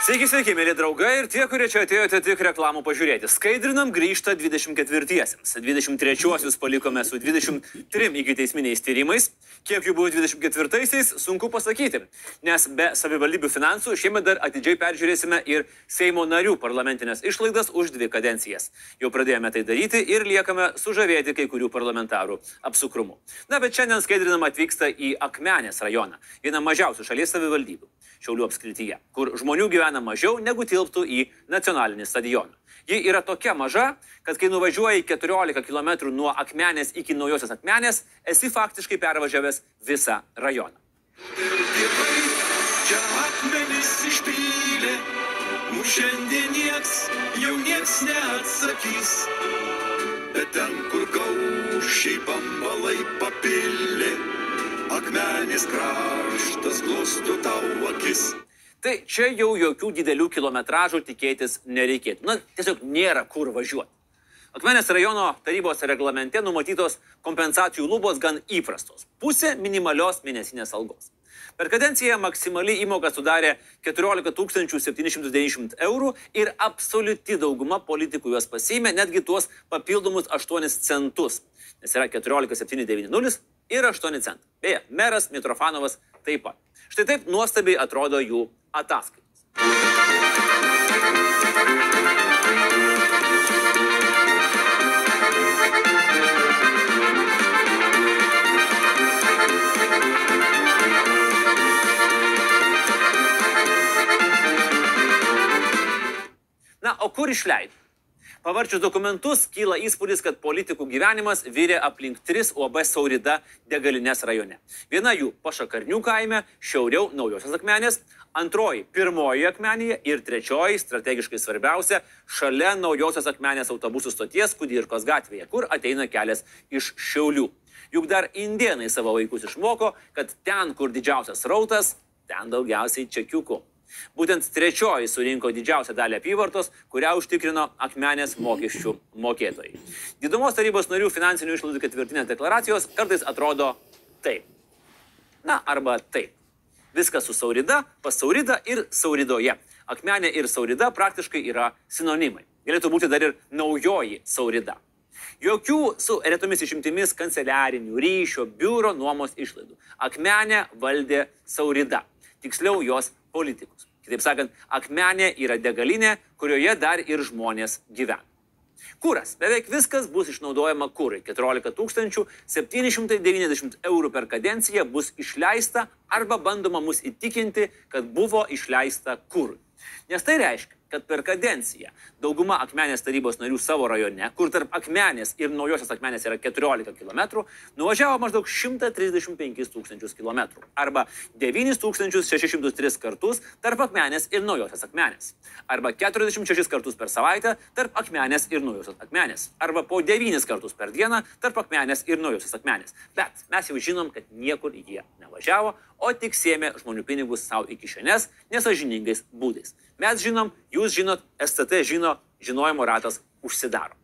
Sveiki, sveiki, mėly draugai ir tie, kurie čia atėjote tik reklamų pažiūrėti. Skaidrinam grįžta 24-iesiams. 23-uosius palikome su 23 ikiteisminiais tyrimais. Kiek jų buvo 24-aisiais, sunku pasakyti. Nes be savivaldybių finansų šiemet dar atidžiai peržiūrėsime ir Seimo narių parlamentinės išlaidas už 2 kadencijas. Jau pradėjome tai daryti ir liekame sužavėti kai kurių parlamentarų apsukrumu. Na, bet šiandien skaidrinam atvyksta į Akmenės rajoną, vieną mažiausių šalies savivaldybių, Šiaulių apskrityje, kur žmonių gyvena mažiau negu tilptų į nacionalinį stadioną. Ji yra tokia maža, kad kai nuvažiuoji 14 km nuo Akmenės iki Naujosios Akmenės, esi faktiškai pervažiavęs visą rajoną. Čia akmenis išpylė, šiandien jau nieks neatsakys. Bet ten, kur gaušiai bambalai papilė, Akmenės kraštas glostų tau akis. Tai čia jau jokių didelių kilometražų tikėtis nereikėtų. Na, tiesiog nėra kur važiuoti. Akmenės rajono tarybos reglamente numatytos kompensacijų lubos gan įprastos. Pusė minimalios mėnesinės algos. Per kadenciją maksimali įmoka sudarė 14 790 eurų ir absoliuti dauguma politikų juos pasiėmė netgi tuos papildomus 8 centus. Nes yra 14 790 ir 8 centai. Beje, meras Mitrofanovas taip pat. Štai taip nuostabiai atrodo jų ataskaitos. Na, o kur išleido? Pavarčius dokumentus, kyla įspūdis, kad politikų gyvenimas virė aplink 3 UAB Saurida degalinės rajone. Viena jų Pašakarnių kaime, šiauriau Naujosios Akmenės, antroji Pirmoji Akmenėje ir trečioji, strategiškai svarbiausia, šalia Naujosios Akmenės autobusų stoties Kudirkos gatvėje, kur ateina kelias iš Šiaulių. Juk dar indėnai savo vaikus išmoko, kad ten, kur didžiausias srautas, ten daugiausiai čekiukų. Būtent trečioji surinko didžiausią dalį apyvartos, kurią užtikrino Akmenės mokesčių mokėtojai. Didumos tarybos narių finansinių išlaidų ketvirtinės deklaracijos kartais atrodo taip. Na, arba taip. Viskas su Saurida, pas Sauridą ir Sauridoje. Akmenė ir Saurida praktiškai yra sinonimai. Galėtų būti dar ir Naujoji Saurida. Jokių su retomis išimtimis kanceliarinių, ryšio, biuro nuomos išlaidų. Akmenę valdė Saurida. Tiksliau jos politikus. Kitaip sakant, Akmenė yra degalinė, kurioje dar ir žmonės gyvena. Kuras. Beveik viskas bus išnaudojama kurui. 14 790 eurų per kadenciją bus išleista arba bandoma mus įtikinti, kad buvo išleista kurui. Nes tai reiškia, kad per kadenciją dauguma Akmenės tarybos narių savo rajone, kur tarp Akmenės ir Naujosios Akmenės yra 14 km, nuvažiavo maždaug 135 000 km arba 9603 kartus tarp Akmenės ir Naujosios Akmenės arba 46 kartus per savaitę tarp Akmenės ir Naujosios Akmenės arba po 9 kartus per dieną tarp Akmenės ir Naujosios Akmenės. Bet mes jau žinom, kad niekur jie nevažiavo, o tik sėmė žmonių pinigus savo į kišenes nesąžiningais būdais. Mes žinom, jūs žinot, STT žino, žinojimo ratas užsidaro.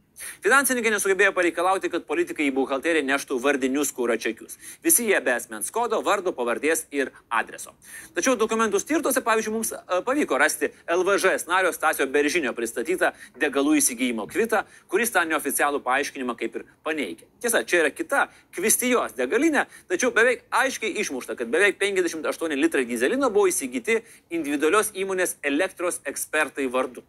Finansininkai nesugebėjo pareikalauti, kad politikai į buhalteriją neštų vardinius kuro čekius. Visi jie be asmens kodo, vardo, pavardės ir adreso. Tačiau dokumentų stirtose, pavyzdžiui, mums pavyko rasti LVŽ nario Stasio Beržinio pristatytą degalų įsigijimo kvitą, kuris tą neoficialų paaiškinimą kaip ir paneigė. Tiesa, čia yra kita Kvistijos degalinė, tačiau beveik aiškiai išmušta, kad beveik 58 litrai dyzelino buvo įsigyti individualios įmonės elektros ekspertai vardu.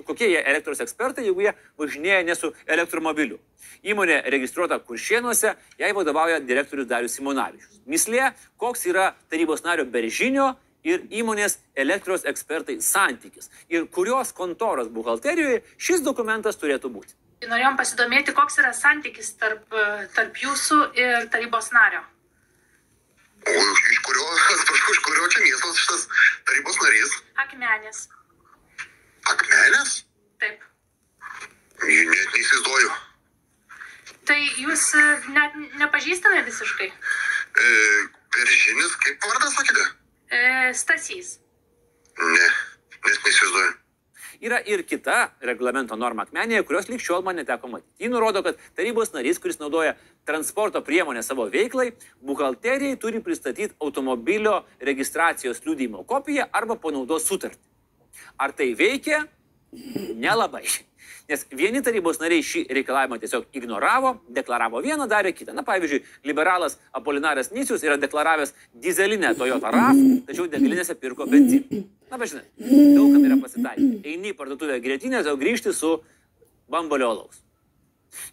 Kokie jie elektros ekspertai, jeigu jie važinėja ne su elektromobiliu. Įmonė registruota Kuršėnuose, jai vadovauja direktorius Darius Simonavičius. Mislė, koks yra tarybos nario Beržinio ir įmonės elektros ekspertai santykis ir kurios kontoros buhalterijoje šis dokumentas turėtų būti. Norėjom pasidomėti, koks yra santykis tarp jūsų ir tarybos nario. O iš kurio čia miestas šitas tarybos narys? Akmenės. Akmenės? Taip. Net neįsivaizduoju. Tai jūs net nepažįstame visiškai? Beržinis, kaip vardas sakėte? Stasys. Ne, nes neįsivaizduoju. Yra ir kita reglamento norma Akmenėje, kurios lyg šiol man neteko matyti. Ji nurodo, kad tarybos narys, kuris naudoja transporto priemonę savo veiklai, buhalterijai turi pristatyti automobilio registracijos liudijimo kopiją arba panaudos sutartį. Ar tai veikia? Nelabai. Nes vieni tarybos nariai šį reikalavimą tiesiog ignoravo, deklaravo vieną, darė kitą. Na, pavyzdžiui, liberalas Apolinaras Nicius yra deklaravęs dizelinę Toyota RAV, tačiau degalinėse pirko benziną. Na, bet žinai, daugam yra pasitaikę. Eini į parduotuvę grietinės, o grįžti su bambalio alaus.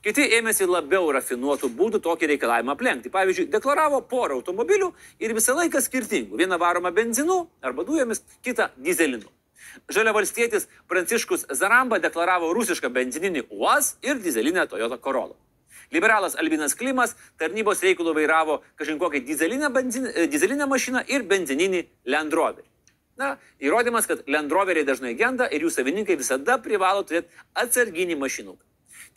Kiti ėmėsi labiau rafinuotų būdų tokį reikalavimą aplenkti. Pavyzdžiui, deklaravo porą automobilių ir visą laiką skirtingų. Vieną varomą benzinu arba dujomis, kitą dizelinu. Žalia valstietis Pranciškus Zaramba deklaravo rusišką benzininį UAZ ir dizelinę Toyota Corolla. Liberalas Albinas Klimas tarnybos reikalų vairavo kažin kokią dizelinę mašiną ir benzininį Land Roverį. Na, įrodymas, kad Land Roveriai dažnai genda ir jų savininkai visada privalo turėti atsarginį mašinuką.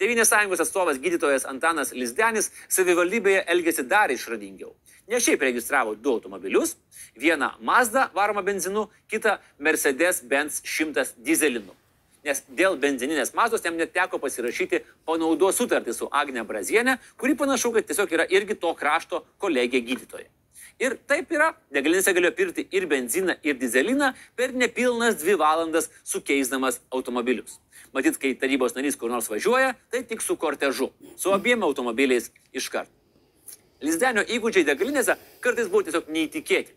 Tėvynės sąjungos atstovas gydytojas Antanas Lizdenis savivaldybėje elgėsi dar išradingiau. Ne šiaip registravo 2 automobilius, vieną Mazda varomą benzinu, kitą Mercedes-Benz 100 dizelinu. Nes dėl benzininės Mazdos jam net teko pasirašyti panaudos sutartį su Agne Brazienė, kuri panašu, kad tiesiog yra irgi to krašto kolegė gydytoja. Ir taip yra, degalinėse galėjo pirkti ir benziną, ir dizeliną per nepilnas 2 valandas sukeisdamas automobilius. Matyt, kai tarybos narys kur nors važiuoja, tai tik su kortežu, su abiem automobiliais iškart. Lizdenio įgūdžiai degalinėse kartais buvo tiesiog neįtikėti.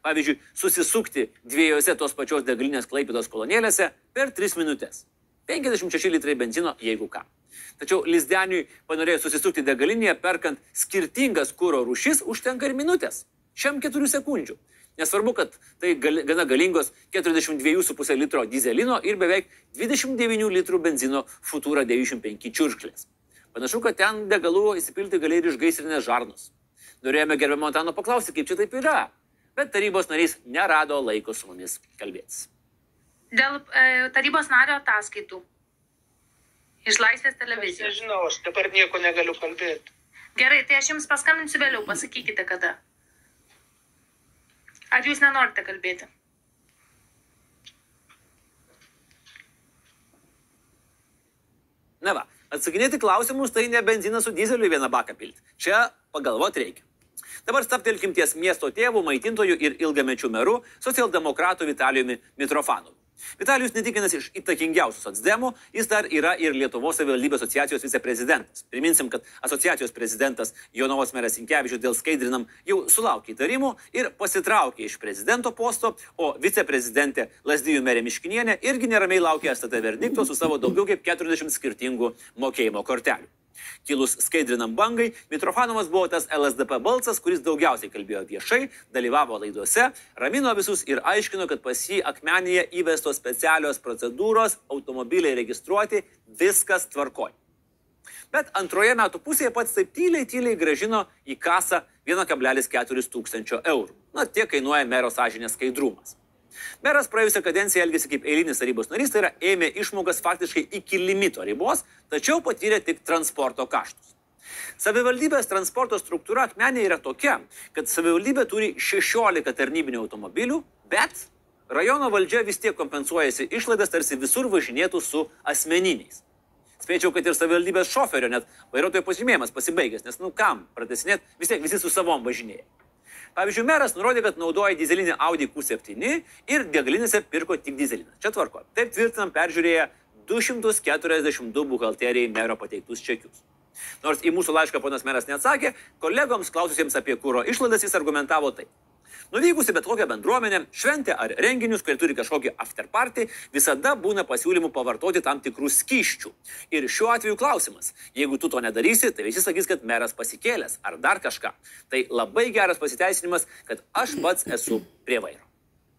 Pavyzdžiui, susisukti 2 tos pačios degalinės Klaipėdos kolonėlėse per 3 minutės. 56 litrai benzino, jeigu ką. Tačiau Lizdeniui panorėjo susisukti degalinėje, perkant skirtingas kuro rūšis, užtenka ir minutės. Šiam 4 sekundžių. Nesvarbu, kad tai gana galingos 42,5 litro dizelino ir beveik 29 litrų benzino Futura 95 čiurkšlės. Panašu, kad ten degalų įsipilti gali ir iš gaisrinės žarnos. Norėjome gerbiamo Antano paklausti, kaip čia taip yra, bet tarybos narys nerado laiko su mumis kalbėtis. Dėl tarybos nario ataskaitų. Iš Laisvės televizijos. Nežinau, aš dabar nieko negaliu kalbėti. Gerai, tai aš jums paskambinsiu vėliau, pasakykite kada. Ar jūs nenorite kalbėti? Na va, atsakinėti klausimus tai ne benziną su dizeliu į vieną baką pilti. Čia pagalvoti reikia. Dabar stabtelkim ties miesto tėvų, maitintojų ir ilgamečių merų socialdemokratų Vitalijumi Mitrofanovu. Vitalijus netikinas iš įtakingiausių socdemų, jis dar yra ir Lietuvos savivaldybių asociacijos viceprezidentas. Priminsim, kad asociacijos prezidentas Jonavos meras Sinkevičius dėl Skaidrinam jau sulaukė įtarimų ir pasitraukė iš prezidento posto, o viceprezidentė Lazdijų merė Miškinienė irgi neramiai laukė STT verdikto su savo daugiau kaip 40 skirtingų mokėjimo kortelių. Kilus Skaidrinam bangai, Mitrofanovas buvo tas LSDP balsas, kuris daugiausiai kalbėjo viešai, dalyvavo laiduose, ramino visus ir aiškino, kad pas jį Akmenėje įvestos specialios procedūros, automobiliai registruoti, viskas tvarkoj. Bet antroje metų pusėje pats taip tyliai grąžino į kasą 1,4 tūkstančio eurų. Na, tiek kainuoja mero sąžinės skaidrumas. Meras praėjusią kadenciją elgėsi kaip eilinis tarybos narys, tai yra ėmė išmokas faktiškai iki limito ribos, tačiau patyrė tik transporto kaštus. Savivaldybės transporto struktūra Akmenėje yra tokia, kad savivaldybė turi 16 tarnybinių automobilių, bet rajono valdžia vis tiek kompensuojasi išlaidas, tarsi visur važinėtų su asmeniniais. Spėčiau, kad ir savivaldybės šoferio net vairuotojo pažymėjimas pasibaigęs, nes kam pratesinėt, vis tiek visi su savom važinėja. Pavyzdžiui, meras nurodė, kad naudoja dizelinį Audi Q7 ir degalinėse pirko tik dizeliną. Čia tvarko. Taip tvirtinam peržiūrėję 242 buhalterijai mero pateiktus čekius. Nors į mūsų laišką ponas meras neatsakė, kolegoms klaususiems apie kuro išlaidas jis argumentavo taip. Nuvykusi bet kokią bendruomenę, šventę ar renginius, kurie turi kažkokį afterparty, visada būna pasiūlymų pavartoti tam tikrų skysčių. Ir šiuo atveju klausimas, jeigu tu to nedarysi, tai visi sakys, kad meras pasikėlęs ar dar kažką. Tai labai geras pasiteisinimas, kad aš pats esu prie vairo.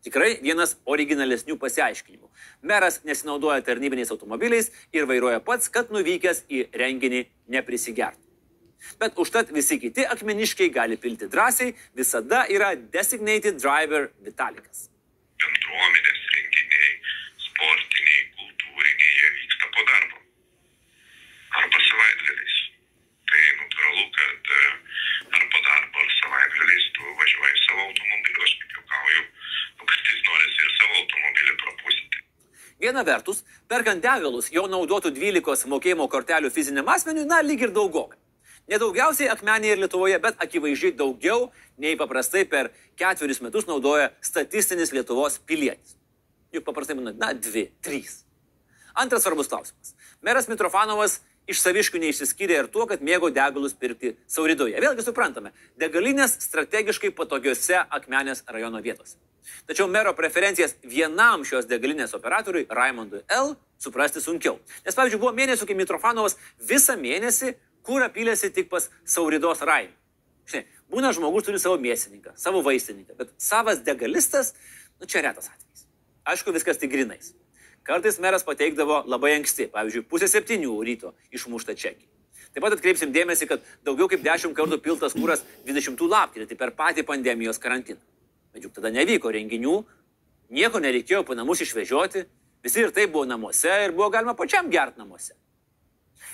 Tikrai vienas originalesnių pasiaiškinimų. Meras nesinaudoja tarnybiniais automobiliais ir vairuoja pats, kad nuvykęs į renginį neprisigertų. Bet užtat visi kiti akmeniškiai gali pilti drąsiai, visada yra designated driver Vitalikas. Bendruomenės renginiai, sportiniai, kultūriniai, jie vyksta po darbo. Arba savaitgaliais. Tai natūralu, kad ar po darbo, ar savaitgaliais tu važiuoji savo automobiliu, aš kaip juokauju, kartais norisi ir savo automobilį prapūsti. Viena vertus, perkant degalus jau naudotų 12 mokėjimo kortelių fiziniam asmeniui, lyg ir daugokai. Nedaugiausiai Akmenėje ir Lietuvoje, bet akivaizdžiai daugiau nei paprastai per 4 metus naudoja statistinis Lietuvos pilietis. Juk paprastai būna, 2, 3. Antras svarbus klausimas. Meras Mitrofanovas iš Saviškių neišsiskyrė ir tuo, kad mėgo degalus pirkti Sauridoje. Vėlgi suprantame, degalinės strategiškai patogiose Akmenės rajono vietose. Tačiau mero preferencijas vienam šios degalinės operatoriui, Raimondui L., suprasti sunkiau. Nes, pavyzdžiui, buvo mėnesių, kai Mitrofanovas visą mėnesį kurą pylėsi tik pas Sauridos Raimą. Žinai, būna žmogus turi savo mėsininką, savo vaistininką, bet savas degalistas, čia retas atvejis. Aišku, viskas tik grinais. Kartais meras pateikdavo labai anksti, pavyzdžiui, 6:30 ryto išmuštą čekį. Taip pat atkreipsim dėmesį, kad daugiau kaip 10 kartų piltas kuras 20 lapkritį per patį pandemijos karantiną. Bet juk tada nevyko renginių, nieko nereikėjo po namus išvežioti, visi ir taip buvo namuose ir buvo galima pačiam gerti namuose.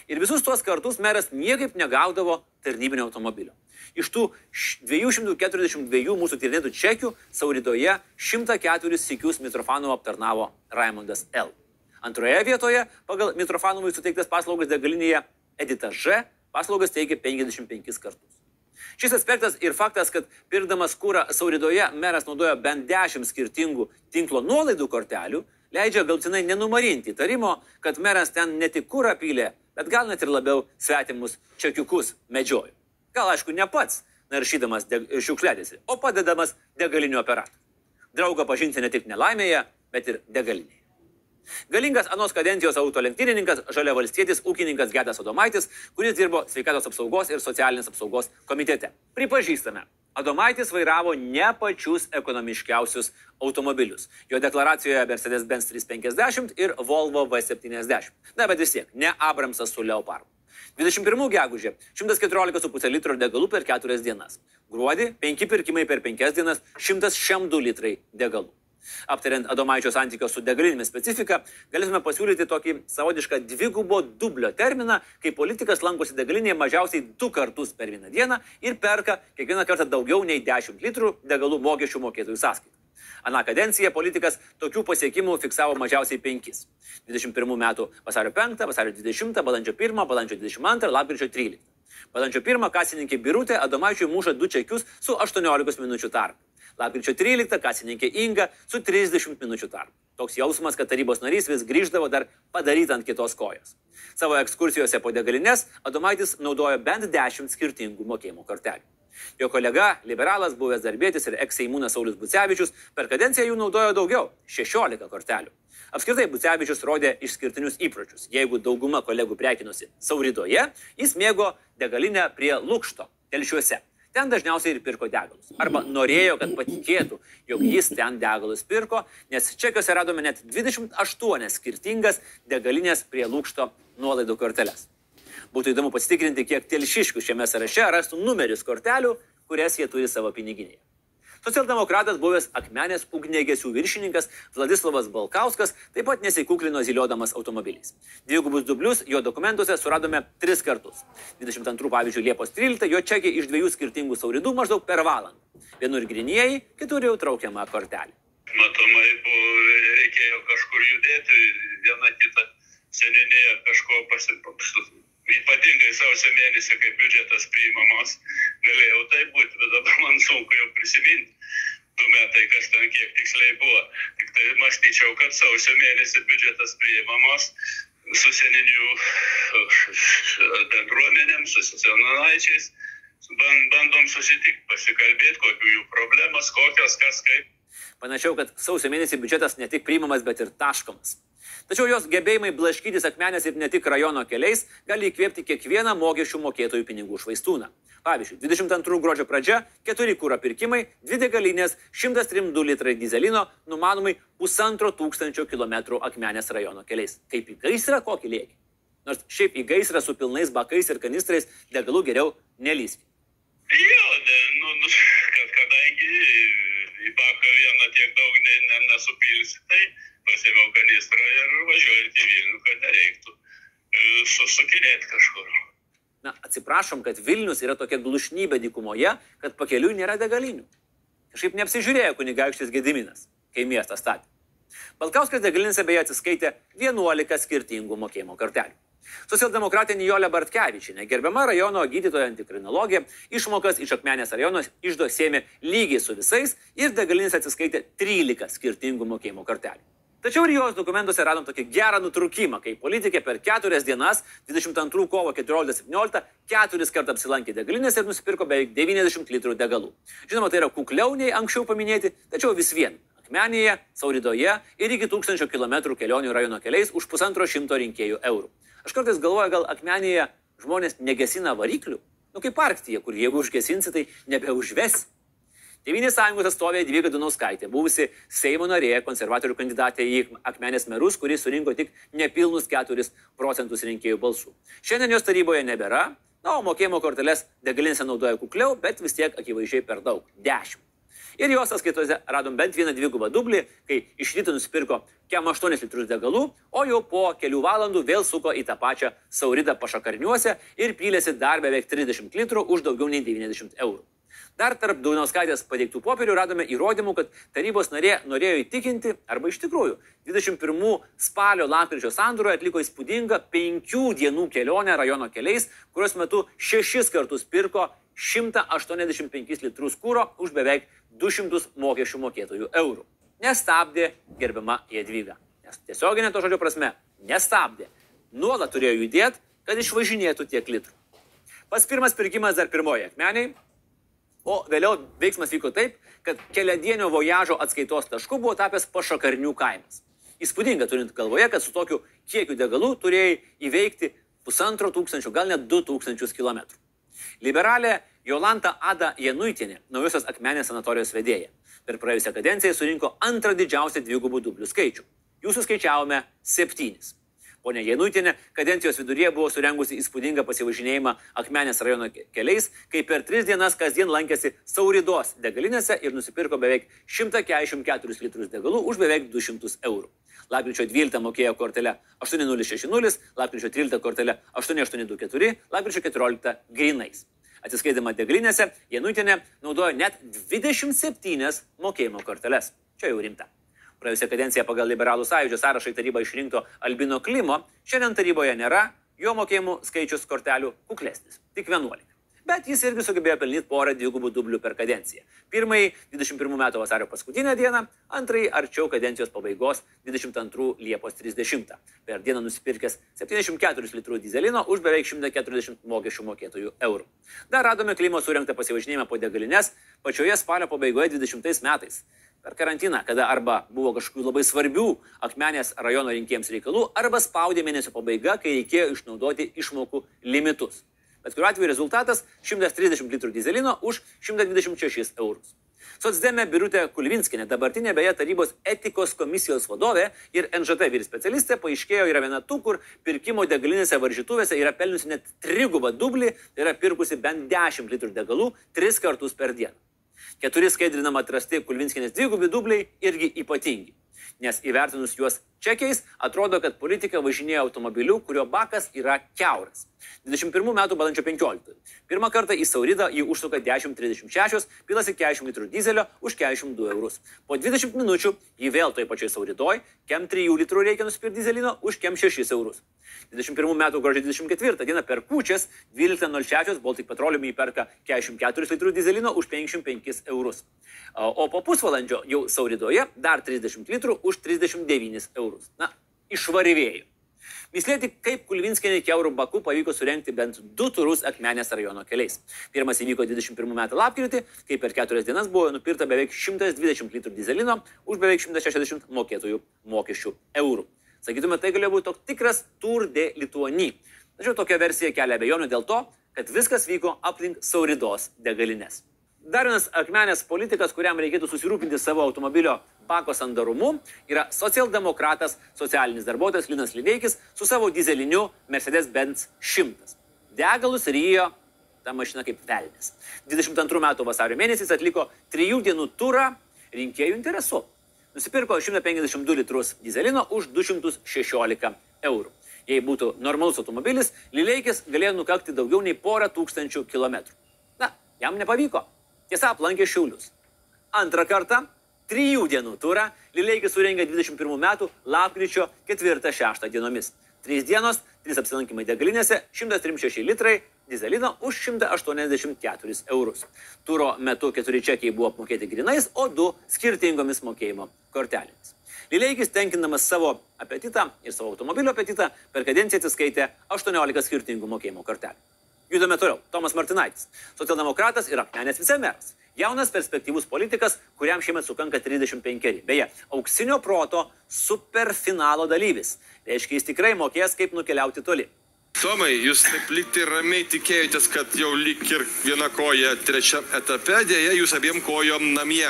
Ir visus tuos kartus meras niekaip negaudavo tarnybinio automobilio. Iš tų 242 mūsų tyrinėtų čekių Sauridoje 104 sykius Mitrofanovo aptarnavo Raimondas L. Antroje vietoje pagal Mitrofanovui suteiktas paslaugas degalinėje Edita Ž. paslaugas teikė 55 kartus. Šis aspektas ir faktas, kad pirkdamas kurą Sauridoje meras naudojo bent 10 skirtingų tinklo nuolaidų kortelių, leidžia galutinai nenumarinti įtarimo, kad meras ten ne tik kurą pylė, bet gal net ir labiau svetimus čekiukus medžiojo. Gal, aišku, ne pats naršydamas šiukšliadėsi, o padedamas degalinių operatoriui. Draugą pažinti ne tik nelaimėje, bet ir degalinėje. Galingas anos kadencijos autolenktynininkas, žaliavalstietis, ūkininkas Gedas Adomaitis, kuris dirbo sveikatos apsaugos ir socialinės apsaugos komitete. Pripažįstame, Adomaitis vairavo ne pačius ekonomiškiausius automobilius. Jo deklaracijoje Mercedes-Benz 350 ir Volvo V70. Na, bet vis tiek, ne Abramsas su Leopardu. 21 gegužė 114,5 litro degalų per 4 dienas. Gruodį 5 pirkimai per 5 dienas 102 litrai degalų. Aptariant Adomaičio santykio su degalinėmis specifiką, galėtume pasiūlyti tokį savotišką dvigubo dublio terminą, kai politikas lankosi degalinėje mažiausiai 2 kartus per vieną dieną ir perka kiekvieną kartą daugiau nei 10 litrų degalų mokesčių mokėtojų sąskaitą. Aną kadenciją politikas tokių pasiekimų fiksavo mažiausiai 5. 21 metų vasario 5, vasario 20, balandžio 1, balandžio 22, lapkričio 13. Balandžio 1 kasininkė Birutė Adomaičiui muša 2 čekius su 18 minučių tarpu. Lapkričio 13 kasininkė Inga su 30 minučių tarpu. Toks jausmas, kad tarybos narys vis grįždavo dar padaryt ant kitos kojos. Savo ekskursijose po degalines Adomaitis naudojo bent 10 skirtingų mokėjimo kortelių. Jo kolega, liberalas, buvęs darbietis ir eks-seimūnas Saulius Bucevičius per kadenciją jų naudojo daugiau – 16 kortelių. Apskritai Bucevičius rodė išskirtinius įpročius. Jeigu dauguma kolegų prekinosi Sauridoje, jis mėgo degalinę prie Lukšto, Telšiuose. Ten dažniausiai ir pirko degalus. Arba norėjo, kad patikėtų, jog jis ten degalus pirko, nes čekiuose radome net 28 skirtingas degalinės prie Lukšto nuolaidų korteles. Būtų įdomu pasitikrinti, kiek telšiškių šiame sąraše rastų numerius kortelių, kurias jie turi savo piniginėje. Socialdemokratas buvęs Akmenės ugniagesių viršininkas Vladislavas Balkauskas taip pat nesikuklino zyliodamas automobiliais. Dvigubus dublius jo dokumentuose suradome 3 kartus. 22 pavyzdžiui Liepos 13 jo čekiai iš 2 skirtingų Sauridų maždaug per valandą. Vienur grynieji, kitur jau traukiama kortelė. Matomai reikėjo kažkur judėti, viena kita seniūnija kažko pasipapštus. Ypatingai sausio mėnesį, kai biudžetas priimamos, galėjau tai būti, bet dabar man sunku jau prisiminti 2 metai, kas ten kiek tiksliai buvo. Tik tai mąstyčiau, kad sausio mėnesį biudžetas priimamos su seniūnijų bendruomenėm, su seniūnaičiais, bandom susitikti, pasikalbėti, kokių jų problemas, kokios, kas kaip. Panašiau, kad sausio mėnesį biudžetas ne tik priimamas, bet ir taškomas. Tačiau jos gebėjimai blaškytis Akmenės ir ne tik rajono keliais gali įkvėpti kiekvieną mokesčių mokėtojų pinigų švaistūną. Pavyzdžiui, 22 gruodžio pradžia 4 kuro pirkimai, 2 degalinės, 103 litrai dizelino, numanomai 1500 km Akmenės rajono keliais. Kaip į gaisrą kokį lėkį. Nors šiaip į gaisrą su pilnais bakais ir kanistrais degalų geriau nelįskit. Jo, kadangi į baką vieną tiek daug nesupilsi, tai pasėmiau kanistrą ir važiuojant į Vilnių, kad nereiktų susukinėti kažkur. Na, atsiprašom, kad Vilnius yra tokia glušnybė dykumoje, kad pakeliui nėra degalinių. Kažkaip neapsižiūrėjo kunigaikštis Gediminas, kai miestą statė. Balkauskas degalinėse beje atsiskaitė 11 skirtingų mokėjimo kortelių. Socialdemokratė Nijolė Bartkevičienė, gerbiama rajono gydytoja antikrinologė, išmokas iš Akmenės rajono iždo sėmė lygiai su visais ir degalinėse atsiskaitė 13 skirtingų mokėjimo kortelių. Tačiau ir jos dokumentuose radom tokį gerą nutrūkimą, kai politikė per 4 dienas, 22 kovo 14-17, 4 kartą apsilankė degalinėse ir nusipirko beveik 90 litrų degalų. Žinoma, tai yra kukliau nei anksčiau paminėti, tačiau vis vien. Akmenėje, Sauridoje ir iki 1000 km kelionių rajono keliais už 150 rinkėjų eurų. Aš kartais galvoju, gal Akmenėje žmonės negesina variklių? Kaip Arktyje, kur jeigu užgesinsi, tai nebeužvesi. Tėvynės sąjungos atstovė Jadvyga Dunauskaitė, buvusi Seimo narė, konservatorių kandidatė į Akmenės merus, kuris surinko tik nepilnus 4% rinkėjų balsų. Šiandien jos taryboje nebėra, o mokėjimo korteles degalinėse naudoja kukliau, bet vis tiek akivaizdžiai per daug – 10. Ir jos sąskaitose radom bent vieną dvigubą dublį, kai iš ryto nusipirko kem 8 litrus degalų, o jau po kelių valandų vėl suko į tą pačią Sauridą Pašakarniuose ir pylėsi dar beveik 30 litrų už daugiau nei 90 eurų. Dar tarp Dunauskaitės pateiktų popierių radome įrodymų, kad tarybos narė norėjo įtikinti, arba iš tikrųjų, 21 spalio lapkričio sandūroje atliko įspūdingą 5 dienų kelionę rajono keliais, kurios metu 6 kartus pirko 185 litrus kuro už beveik 200 mokesčių mokėtojų eurų. Nestabdė gerbiama Jadvyga. Nes tiesioginė to žodžio prasme nestabdė. Nuolat turėjo judėti, kad išvažinėtų tiek litrų. Pas pirmas pirkimas dar pirmoje Akmenėje. O vėliau veiksmas vyko taip, kad keliadienio vojažo atskaitos tašku buvo tapęs Pašakarnių kaimas. Įspūdinga turint galvoje, kad su tokiu kiekiu degalų turėjai įveikti 1500, gal net 2000 km. Liberalė Jolanta Ada Januitienė, naujosios Akmenės sanatorijos vedėja, per praėjusią kadenciją surinko antrą didžiausią dvigubų dublių skaičių. Jų suskaičiavome 7. Ponia Januitienė kadencijos viduryje buvo surengusi įspūdingą pasivažinėjimą Akmenės rajono keliais, kai per 3 dienas kasdien lankėsi Sauridos degalinėse ir nusipirko beveik 144 litrus degalų už beveik 200 eurų. Lapkričio 12 mokėjo kortelę 8060, lapkričio 13 kortelę 8824, lapkričio 14 grinais. Atsiskaitydama degalinėse, Januitienė naudojo net 27 mokėjimo korteles. Čia jau rimta. Praėjusią kadenciją pagal liberalų sąjūdžio sąrašą į tarybą išrinkto Albino Klimo, šiandien taryboje nėra, jo mokėjimų skaičius kortelių kuklesnis, tik 11. Bet jis irgi sugebėjo pelnyti porą dvigubų dublių per kadenciją. Pirmąjį 21 metų vasario paskutinę dieną, antrąjį arčiau kadencijos pabaigos 22 Liepos 30. Per dieną nusipirkęs 74 litrų dizelino už beveik 140 mokesčių mokėtojų eurų. Dar radome Klimo surinktą pasivažinėjimą po degalines pačioje spalio pabaigoje 20 metais. Per karantiną, kada arba buvo kažkokių labai svarbių Akmenės rajono rinkėjams reikalų, arba spaudė mėnesio pabaiga, kai reikėjo išnaudoti išmokų limitus. Bet kuriuo atveju rezultatas 130 litrų dizelino už 126 eurus. Socdemė Birutė Kulvinskienė, dabartinė beje tarybos etikos komisijos vadovė ir NŽT vyr specialistė, paaiškėjo yra viena tų, kur pirkimo degalinėse varžytuvėse yra pelniusi net 3 dublį, tai yra pirkusi bent 10 litrų degalų 3 kartus per dieną. 4 skaidrinama atrasti Kulvinskienės dvigubi dubliai irgi ypatingi, nes įvertinus juos čekiais atrodo, kad politika važinėja automobiliu, kurio bakas yra kiauras. 21 metų balandžio 15. Pirmą kartą į Sauridą jį užsuka 10.36, pilasi 40 litrų dizelio už 42 eurus. Po 20 minučių jį vėl toj pačioj Sauridoj, kem 3 litrų reikia nusipirkti dizelino už kem 6 eurus. 21 metų gruodžio 24 dieną per kūčias 12.06 Baltic Petroleum įperka 44 litrų dizelino už 55 eurus. O po pusvalandžio jau Sauridoje dar 30 litrų už 39 eurus. Na, išvarivėjo. Myslėti, kaip Kulvinskienei kiaurų baku pavyko surenkti bent 2 turus Akmenės rajono keliais. Pirmas įvyko 21 metų lapkritį, kai per 4 dienas buvo nupirta beveik 120 litrų dizelino už beveik 160 mokėtojų mokesčių eurų. Sakytume, tai galėjo būti toks tikras Tour de Lituanie. Tačiau tokia versija kelia abejonių dėl to, kad viskas vyko aplink Sauridos degalinės. Dar vienas Akmenės politikas, kuriam reikėtų susirūpinti savo automobilio bako sandarumu, yra socialdemokratas, socialinis darbuotojas Linas Liveikis su savo dizeliniu Mercedes-Benz 100. Degalus rijo ta mašina kaip velnis. 22 metų vasario mėnesiais atliko 3 dienų turą rinkėjų interesu. Nusipirko 152 litrus dizelino už 216 eurų. Jei būtų normalus automobilis, Liveikis galėjo nukakti daugiau nei 100 000 kilometrų. Na, jam nepavyko. Tiesa, aplankė Šiaulius. Antrą kartą, 3 dienų turą, Liveikis surengė 21 metų lapkričio 4-6 dienomis. 3 dienos, 3 apsilankymai degalinėse, 136 litrai dizelino už 184 eurus. Turo metu 4 čekiai buvo apmokėti grinais, o 2 skirtingomis mokėjimo kortelėmis. Lileikis, tenkindamas savo apetitą ir savo automobilio apetitą, per kadenciją atsiskaitė 18 skirtingų mokėjimo kortelių. Judame toliau. Tomas Martinaitis, socialdemokratas ir Akmenės vicemeras. Jaunas perspektyvus politikas, kuriam šiemet sukanka 35. Beje, auksinio proto superfinalo dalyvis. Reiškia, jis tikrai mokės, kaip nukeliauti toli. Tomai, jūs taip likti ramiai tikėjotės, kad jau lik ir viena koja trečiam etape, dėja jūs abiem kojom namie.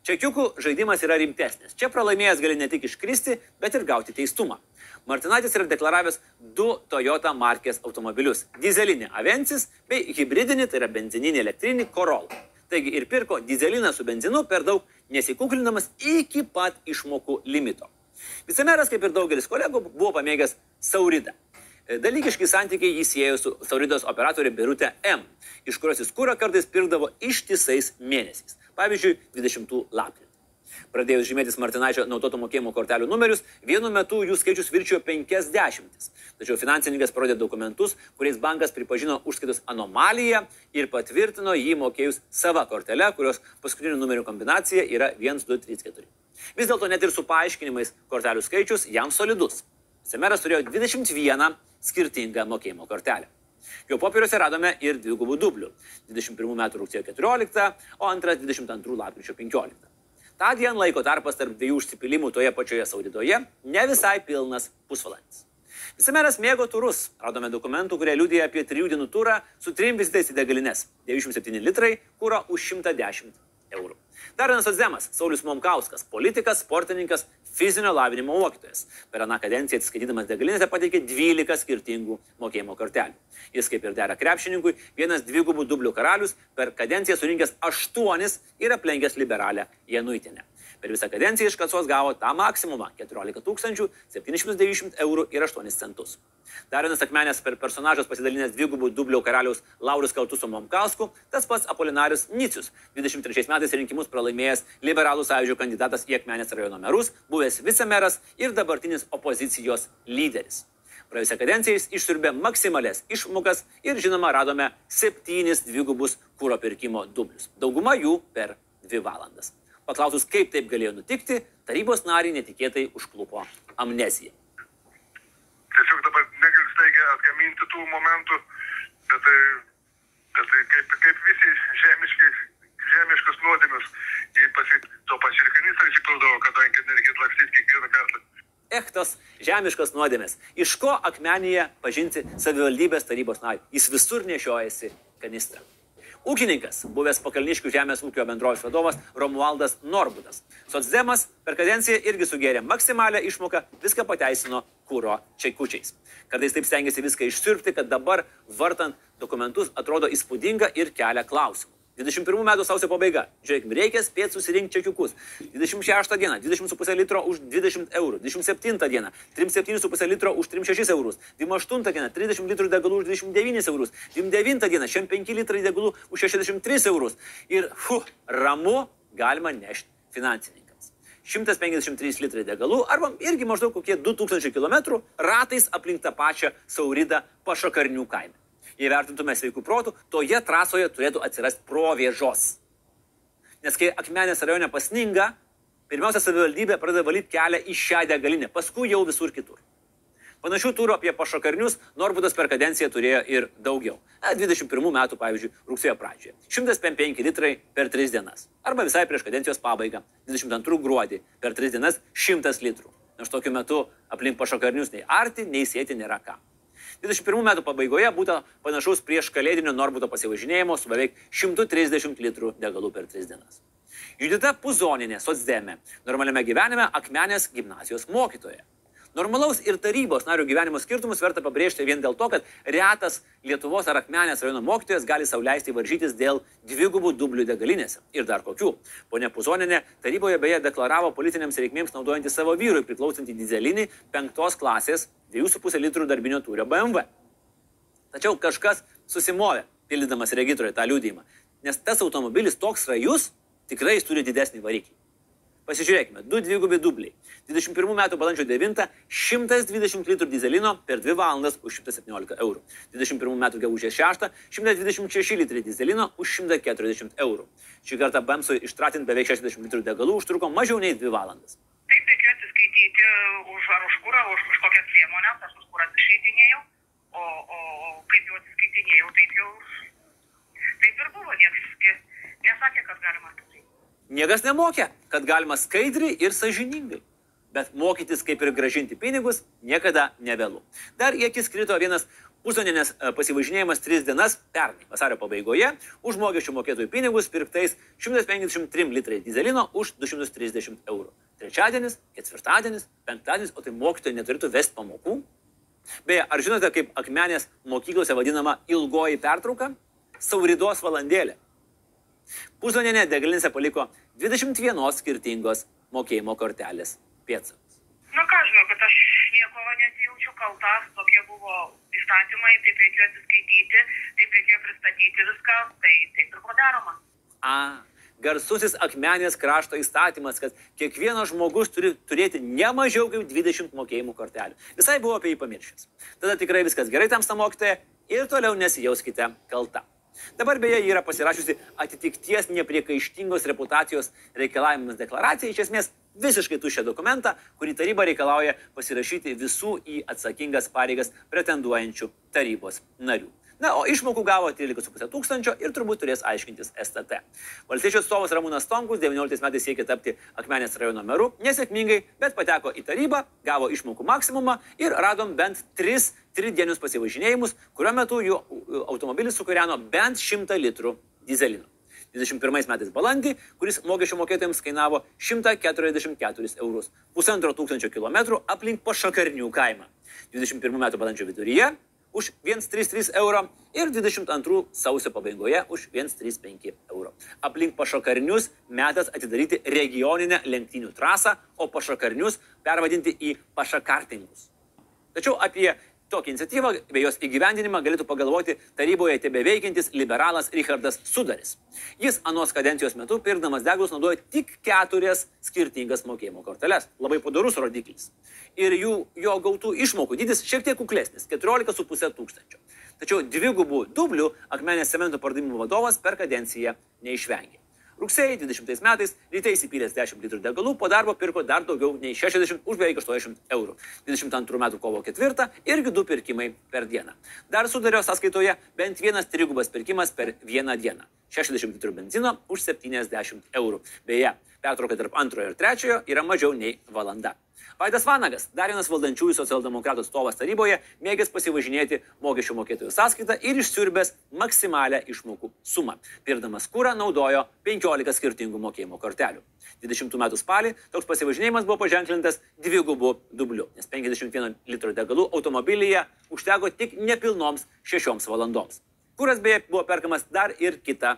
Čekiukų žaidimas yra rimtesnis. Čia pralaimėjęs gali ne tik iškristi, bet ir gauti teistumą. Martinaitis yra deklaravęs 2 Toyota markės automobilius – dizelinį Avensis bei hibridinį, tai yra benzininį elektrinį Corolla. Taigi ir pirko dizeliną su benzinu per daug, nesikuklinamas iki pat išmokų limito. Vicemeras, kaip ir daugelis kolegų, buvo pamėgęs Sauridą. Dalykiški santykiai jis siejo su Sauridos operatorė Birutė M, iš kurios jis kurą kartais pirkdavo ištisais mėnesiais. Pavyzdžiui, 20 lapkritį. Pradėjus žymėtis Martinaičio naudotų mokėjimo kortelių numerius, vienu metu jų skaičius virčijo 50. Tačiau finansininkas parodė dokumentus, kuriais bankas pripažino užskaitos anomaliją ir patvirtino jį mokėjus sava kortelė, kurios paskutinių numerių kombinacija yra 1, 2, 3, 4. Vis dėlto net ir su paaiškinimais kortelių skaičius jam solidus. Vicemeras turėjo 21 skirtingą mokėjimo kortelę. Jo popieriuose radome ir dvigubų dublių. 21 metų rugsėjo 14, o antras 22 lapkričio 15. Ta diena laiko tarpas tarp 2 užsipilimų toje pačioje Sauridoje ne visai pilnas pusvalandis. Vicemeras mėgo turus. Radome dokumentų, kurie liudija apie 3 dienų turą su 3 vizitais į degalines. 97 litrai kuro už 110 eurų. Dar vienas socdemas, Saulius Momkauskas, politikas, sportininkas, fizinio lavinimo mokytojas. Per aną kadenciją atsiskaitydamas degalinėse pateikė 12 skirtingų mokėjimo kortelių. Jis, kaip ir dera krepšininkui, vienas dvigubų dublių karalius, per kadenciją surinkęs 8 ir aplenkęs liberalę Januitienę. Per visą kadenciją iš kasos gavo tą maksimumą – 14 790 eurų ir 8 centus. Dar vienas Akmenės per personažas pasidalinęs dvigubų dublių karaliaus Laurius kartu su Momkausku, tas pats Apolinarius Nicius, 23 metais rinkimus pralaimėjęs liberalų sąjūdžio kandidatas į Akmenės rajono merus, buvęs vicemeras ir dabartinis opozicijos lyderis. Praėjusią kadenciją jis išsiurbė maksimales išmokas ir, žinoma, radome 7 dvigubus kuro pirkimo dublius. Dauguma jų per 2 valandas. Paklausus, kaip taip galėjo nutikti, tarybos narį netikėtai užklupo amnezija. Tiesiog dabar negaliu staigiai atgaminti tų momentų, bet kaip visi žemiškas nuodėmes, to pačiu ir kanistą įsiklaudavo, kadangi nereikėtų lakstyti kiekvieną kartą. Tos žemiškas nuodėmės. Iš ko Akmenėje pažinti savivaldybės tarybos narį? Jis visur nešiojasi kanistrą. Ūkininkas, buvęs Pakalniškių žemės ūkio bendrovės vadovas Romualdas Norbutas. Socdemas per kadenciją irgi sugėrė maksimalią išmoką, viską pateisino kuro čekučiais. Kartais taip stengiasi viską išsiurbti, kad dabar vartant dokumentus atrodo įspūdinga ir kelia klausimų. 21 metų sausio pabaiga. Žiūrėkime, reikia spėti susirinkti čekiukus. 26 dieną 20,5 litro už 20 eurų. 27 dieną 37,5 litro už 36 eurus. 28 dieną 30 litrų degalų už 29 eurus. 29 dieną 5 litrai degalų už 63 eurus. Ir ramu galima nešti finansininkams. 153 litrai degalų arba irgi maždaug kokie 2000 km ratais aplink tą pačią Sauridą Pašakarnių kaime. Jei vertintume sveikų protų, toje trasoje turėtų atsirasti provėžos. Nes kai Akmenės rajone pasninga, pirmiausia savivaldybė pradeda valyti kelią į šią degalinę, paskui jau visur kitur. Panašių turų apie Pašakarnius Norbutas per kadenciją turėjo ir daugiau. 21 metų, pavyzdžiui, rugsėjo pradžioje. 105 litrai per 3 dienas. Arba visai prieš kadencijos pabaigą, 22 gruodį per 3 dienas 100 litrų. Nors tokiu metu aplink Pašakarnius nei arti, nei sėti nėra ką. 21 metų pabaigoje būtų panašaus prieš kalėdinio Norbuto pasivažinėjimo su beveik 130 litrų degalų per 3 dienas. Judita Puzoninė, socdemė, normaliame gyvenime Akmenės gimnazijos mokytoja. Normalaus ir tarybos nario gyvenimo skirtumus verta pabrėžti vien dėl to, kad retas Lietuvos ar Akmenės rajono mokytojas gali sau leisti varžytis dėl dvigubų dublių degalinėse. Ir dar kokių. Ponia Puzoninė taryboje beje deklaravo politiniams reikmėms naudojantį savo vyrui priklausantį dizelinį 5 klasės 2,5 litrų darbinio tūrio BMW. Tačiau kažkas susimovė, pildydamas regitroje tą liudijimą, nes tas automobilis toks rajus, tikrai jis turi didesnį variklį. Pasižiūrėkime, 2 dvigubi dubliai. 21 metų balandžio 9 120 litrų dizelino per 2 valandas už 117 eurų. 21 metų gegužės 6 126 litrai dizelino už 140 eurų. Šį kartą BEMSui ištratinti beveik 60 litrų degalų užtruko mažiau nei 2 valandas. Taip reikėjo atsiskaityti ar už kurą, už kažkokias priemonės, aš už kurą atsiskaitinėjau, o kaip jau atsiskaitinėjau, taip ir buvo, niekas nesakė, kad galima taip. Niekas nemokė, kad galima skaidriai ir sąžiningai. Bet mokytis, kaip ir gražinti pinigus, niekada nevėlu. Dar į akis krito vienas pusdienės pasivažinėjimas 3 dienas pernai, vasario pabaigoje, už mokesčių mokėtojų pinigus pirktais 153 litrai dizelino už 230 eurų. Trečiadienis, ketvirtadienis, penktadienis, o tai mokytojai neturėtų vesti pamokų. Beje, ar žinote, kaip Akmenės mokyklose vadinama ilgoji pertrauka? Sauridos valandėlė. Pusdienė degalinėse paliko 21 skirtingos mokėjimo kortelės pėdsakus. Ką žinau, kad aš nieko nesijaučiu kalta, tokie buvo įstatymai, taip reikėjo atsiskaityti, taip reikėjo pristatyti viską, tai taip ir buvo daroma. Garsusis Akmenės krašto įstatymas, kad kiekvienas žmogus turi turėti ne mažiau kaip 20 mokėjimų kortelių. Visai buvo apie jį pamiršęs. Tada tikrai viskas gerai tamsta mokytoja ir toliau nesijauskite kalta. Dabar beje yra pasirašiusi atitikties nepriekaištingos reputacijos reikalavimus deklaraciją, iš esmės visiškai tuščią dokumentą, kurį taryba reikalauja pasirašyti visų į atsakingas pareigas pretenduojančių tarybos narių. O išmokų gavo 13,5 tūkstančio ir turbūt turės aiškintis STT. Valstiečių atstovas Ramūnas Tonkus 19 metais siekė tapti Akmenės rajono meru, nesėkmingai, bet pateko į tarybą, gavo išmokų maksimumą ir radom bent 3 tridienius pasivažinėjimus, kuriuo metu jų automobilis sukūreno bent 100 litrų dizelino. 21 metais balandį, kuris mokesčių mokėtojams kainavo 144 eurus, 1500 kilometrų aplink Pašakarnių kaimą. 21 metų balandžio viduryje už 133 euro ir 22 sausio pabaigoje už 135 euro. Aplink Pašakarnius metas atidaryti regioninę lenktynių trasą, o Pašakarnius pervadinti į Pašakartingus. Tačiau apie tokią iniciatyvą bei jos įgyvendinimą galėtų pagalvoti taryboje tebeveikiantis liberalas Richardas Sudaris. Jis anos kadencijos metu pirkdamas degalus naudoja tik 4 skirtingas mokėjimo korteles. Labai padorus rodiklis. Ir jo gautų išmokų dydis šiek tiek kuklesnis – 14,5 tūkstančio. Tačiau dvigubų dublių Akmenės cemento pardavimų vadovas per kadenciją neišvengė. Rugsėjai 20 metais ryte įsipylęs 10 litrų degalų po darbo pirko dar daugiau nei 60 už beveik 80 eurų. 22 metų kovo 4 irgi 2 pirkimai per dieną. Dar Sudario sąskaitoje bent vienas trigubas pirkimas per vieną dieną. 60 litrų benzino už 70 eurų. Beje, pertrauka tarp antrojo ir trečiojo yra mažiau nei valanda. Vaidas Vanagas, dar vienas valdančiųjų socialdemokratų atstovas taryboje, mėgęs pasivažinėti mokesčių mokėtojų sąskaitą ir išsiurbęs maksimalią išmokų sumą. Pirkdamas kurą naudojo 15 skirtingų mokėjimo kortelių. 20 metų spalį toks pasivažinėjimas buvo paženklintas dvigubu dubliu, nes 51 litrų degalų automobilyje užteko tik nepilnoms 6 valandoms. Kuras beje buvo perkamas dar ir kitą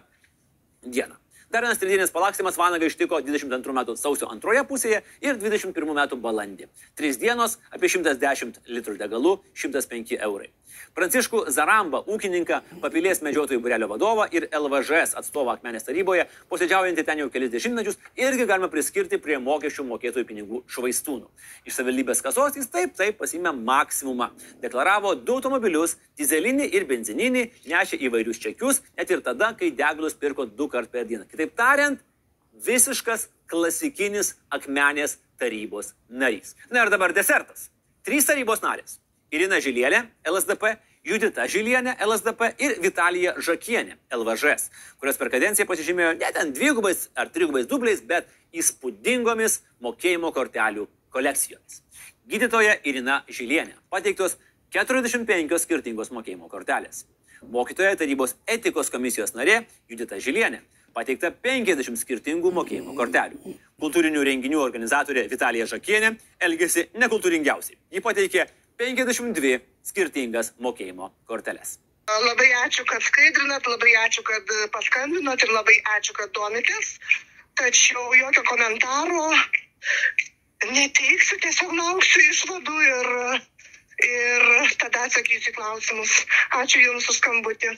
dieną. Dar vienas tridienis palakstymas Vanagą ištiko 22 metų sausio antroje pusėje ir 21 metų balandį. 3 dienos, apie 110 litrų degalų, 105 eurai. Pranciškų Zarambą, ūkininką, Papilės medžiotojų būrelio vadovą ir LVŽS atstovą Akmenės taryboje, posėdžiaujantį ten jau kelis dešimtmečius, irgi galima priskirti prie mokesčių mokėtojų pinigų švaistūnų. Iš savivaldybės kasos jis taip pasimė maksimumą. Deklaravo 2 automobilius, dizelinį ir benzininį, nešė įvairius čekius, net ir tada, kai degalus pirko 2 kart per dieną. Kitaip tariant, visiškas klasikinis Akmenės tarybos narys. Ir dabar desertas. 3 tarybos narės. Irina Žilienė, LSDP, Judita Žilienė, LSDP ir Vitalija Žakienė, LVŽS, kurios per kadenciją pasižymėjo ne ten 2 ar 3 dubliais, bet įspūdingomis mokėjimo kortelių kolekcijomis. Gydytoja Irina Žilienė, pateiktos 45 skirtingos mokėjimo kortelės. Mokytoja tarybos etikos komisijos narė Judita Žilienė, pateikta 50 skirtingų mokėjimo kortelių. Kultūrinių renginių organizatorė Vitalija Žakienė elgėsi nekultūringiausiai. Ji pateikė 52 skirtingas mokėjimo korteles. Labai ačiū, kad skaidrinat, labai ačiū, kad paskambinot ir labai ačiū, kad domitės. Tačiau jokio komentaro neteiksiu, tiesiog lauksiu išvadų ir tada atsakysiu klausimus. Ačiū Jums už skambutį.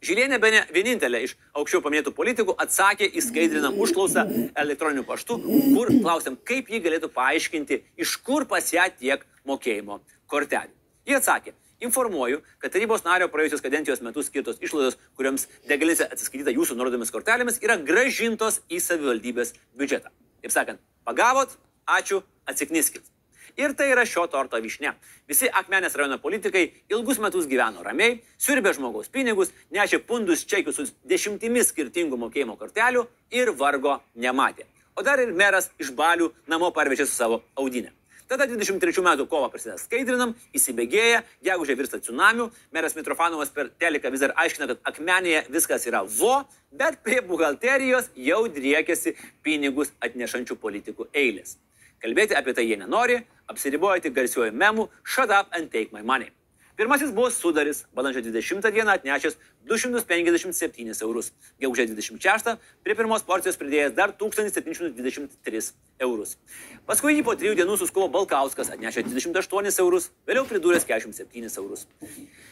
Žilienė bene vienintelė iš aukščiau paminėtų politikų atsakė į skaidrinam užklausą elektroniniu paštu, kur klausėm, kaip ji galėtų paaiškinti, iš kur pas ją tiek mokėjimo kortelių. Ji atsakė, informuoju, kad tarybos nario praėjusios kadencijos metu skirtos išlaidos, kuriams degalinėse atsiskaityta jūsų nurodomis kortelėmis, yra grąžintos į savivaldybės biudžetą. Taip sakant, pagavot, ačiū, atsikniskit. Ir tai yra šio torto vyšnia. Visi Akmenės rajono politikai ilgus metus gyveno ramiai, siurbė žmogaus pinigus, nešė pundus čekius su 10 skirtingų mokėjimo kortelių ir vargo nematė. O dar ir meras iš Balių namo parvežė su savo audinė. Tada 23 metų kovo prasideda skaidrinam, įsibėgėja, gegužė virsta tsunamiu, meras Mitrofanovas per teliką vis dar aiškina, kad Akmenėje viskas yra bet prie buhalterijos jau driekėsi pinigus atnešančių politikų eilės. Kalbėti apie tai jie nenori, apsiriboja tik garsiuoju memu "Shut up and take my money". Pirmasis buvo Sudaris, balandžio 20 dieną atnešęs 257 eurus. Gegužės 26 prie pirmos porcijos pridėjęs dar 1723 eurus. Paskui jį po 3 dienų suskuvo Balkauskas, atnešė 28 eurus, vėliau pridūręs 47 eurus.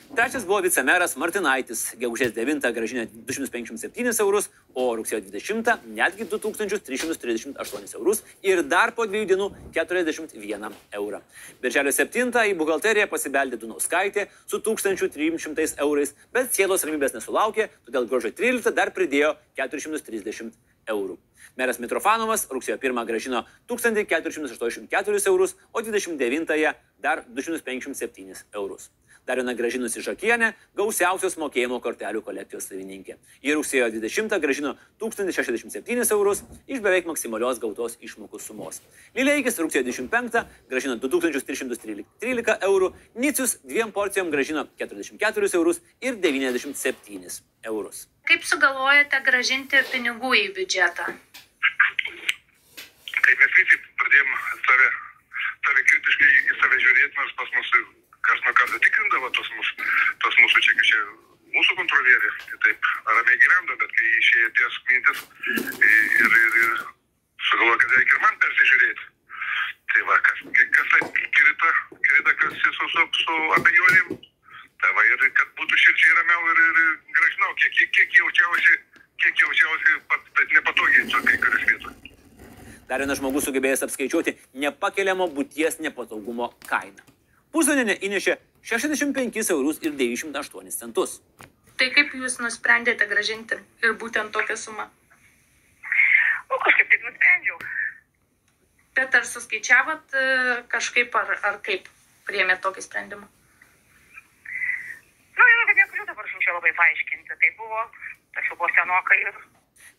Trečias buvo vicemeras Martinaitis, gegužės 9 grąžinę 257 eurus, o rugsėjo 20 netgi 2338 eurus ir dar po 2 dienų 41 eurą. Birželio 7 į buhalteriją pasibeldė Dunauskaitė su 1300 eurais, bet sielos ramybės nesulaukė, todėl gruodžio 13 dar pridėjo 430 eurų. Meras Mitrofanovas rugsėjo 1 grąžino 1484 eurus, o 29 dar 257 eurus. Dar viena grąžinusi Žakienė, gausiausios mokėjimo kortelių kolekcijos savininkė. Į rugsėjo 20 grąžino 1067 eurus iš beveik maksimalios gautos išmokų sumos. Lileikis rugsėjo 25 grąžino 2313 eurų, Nicius 2 porcijom grąžino 44 eurus ir 97 eurus. Kaip sugalvojate grąžinti pinigų į biudžetą? Kai mes visi pradėjom save kritiškai į save žiūrėti, nors pas mus kas nuo kartą tikrindavo tos mūsų čekius, čia mūsų kontrolierė, taip ramiai gyvendavo, bet kai išėjo ties mintis ir sugalvojo, kad reikia ir man persižiūrėti. Tai va, kas taip krita, kas su abejonėm, tai va, ir kad būtų širdžiai ramiau ir gražinau, kiek jaučiausi nepatogiai su kai kurios vietos. Dar vienas žmogus sugebėjęs apskaičiuoti nepakeliamo būties nepatogumo kainą. Pusdienė įnešė 65 eurus ir 98 centus. Tai kaip jūs nusprendėte grąžinti ir būtent tokią sumą? Kažkaip taip nusprendžiau. Bet ar suskaičiavot kažkaip, ar kaip priėmėt tokį sprendimą? Kad negaliu dabar čia labai paaiškinti. Tai buvo, tačiau buvo senokai ir...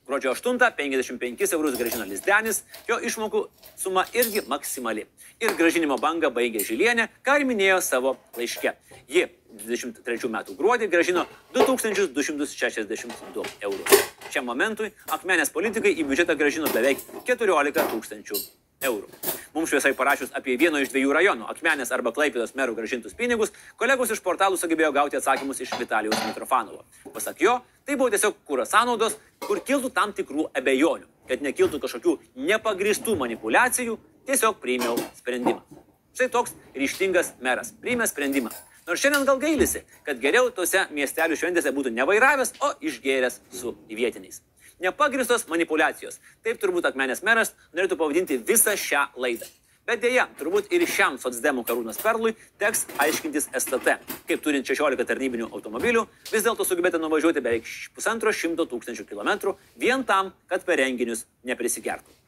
Gruodžio 8 55 eurus grąžino Lizdenis, jo išmokų suma irgi maksimali. Ir grąžinimo bangą baigė Žilienė, ką ir minėjo savo laiške. Ji 23 metų gruodį grąžino 2262 eurus. Šiam momentui Akmenės politikai į biudžetą grąžino beveik 14 000 eurų. Mums šviesai parašius apie vieno iš 2 rajonų, Akmenės arba Klaipėdos merų grąžintus pinigus, kolegos iš portalų sugebėjo gauti atsakymus iš Vitalijaus Mitrofanovo. Pasak jo, tai buvo tiesiog kuro sąnaudos, kur kiltų tam tikrų abejonių, kad nekiltų kažkokių nepagristų manipulacijų, tiesiog priėmiau sprendimą. Štai toks ryžtingas meras priėmė sprendimą. Nors šiandien gal gailisi, kad geriau tose miestelių šventėse būtų nevairavęs, o išgėręs su vietiniais. Nepagristos manipulacijos. Taip turbūt Akmenės meras norėtų pavadinti visą šią laidą. Bet dėja, turbūt ir šiam socdemų Karūnos Perlui teks aiškintis STT, kaip turint 16 tarnybinių automobilių, vis dėlto sugebėti nuvažiuoti beveik 150 000 kilometrų vien tam, kad per renginius neprisigertų.